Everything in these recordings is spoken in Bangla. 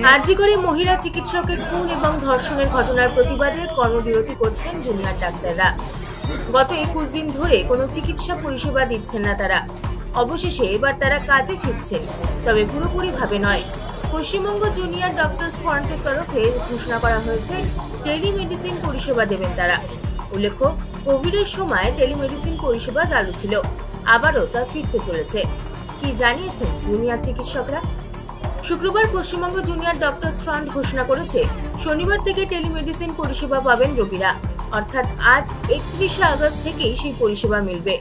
আরজিকরে মহিলা চিকিৎসকের খুন এবং ধর্ষণের ঘটনার প্রতিবাদে কর্মবিরতি করছেন জুনিয়র ডাক্তাররা। গত 21 দিন ধরে কোনো চিকিৎসা পরিষেবা দিচ্ছেন না তারা। অবশেষে এবার তারা কাজে ফিরছেন, তবে পুরোপুরিভাবে নয়। পশ্চিমবঙ্গ জুনিয়র ডক্টরস ফ্রন্টের তরফে ঘোষণা করা হয়েছে টেলিমেডিসিন পরিষেবা দেবেন তারা। উল্লেখ্য, কোভিডের সময় টেলিমেডিসিন পরিষেবা চালু ছিল, আবারও তা ফিরতে চলেছে। কি জানিয়েছেন জুনিয়র চিকিৎসকরা? শুক্রবার পশ্চিমবঙ্গ জুনিয়র ডক্টরস ফ্রন্ট ঘোষণা করেছে, শনিবার থেকে টেলিমেডিসিন পরিষেবা পাবেন রোগীরা। অর্থাৎ আজ 31শে আগস্ট থেকেই সেই পরিষেবা মিলবে।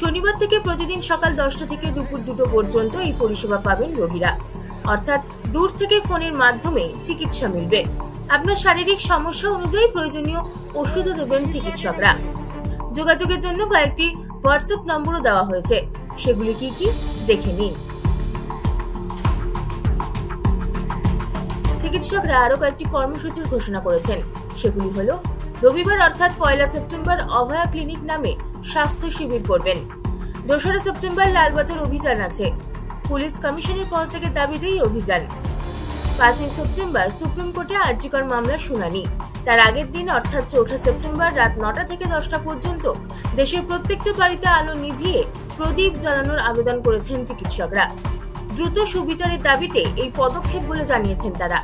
শনিবার থেকে প্রতিদিন সকাল 10টা থেকে দুপুর 2টো পর্যন্ত এই পরিষেবা পাবেন রোগীরা। অর্থাৎ দূর থেকে ফোনের মাধ্যমে চিকিৎসা মিলবে। আপনার শারীরিক সমস্যা অনুযায়ী প্রয়োজনীয় ওষুধও দেবেন চিকিৎসকরা। যোগাযোগের জন্য কয়েকটি হোয়াটসঅ্যাপ নম্বরও দেওয়া হয়েছে, সেগুলি কি কি দেখে নিন। চিকিৎসকরা আরো কয়েকটি কর্মসূচির ঘোষণা করেছেন, সেগুলি হলো রবিবার অর্থাৎ 1 সেপ্টেম্বর অভয়া ক্লিনিক নামে স্বাস্থ্য শিবির করবেন। 2 সেপ্টেম্বর লালবাজার অভিযান আছে, পুলিশ কমিশনের পদ থেকে দাবিতেই অভিযান। 5 সেপ্টেম্বর সুপ্রিম কোর্টে আরজিকর মামলার শুনানি। তার আগের দিন অর্থাৎ 4 সেপ্টেম্বর রাত 9টা থেকে 10টা পর্যন্ত দেশের প্রত্যেকটা বাড়িতে আলো নিভিয়ে প্রদীপ জ্বালানোর আবেদন করেছেন চিকিৎসকরা। দ্রুত সুবিচারের দাবিতে এই পদক্ষেপ বলে জানিয়েছেন তারা।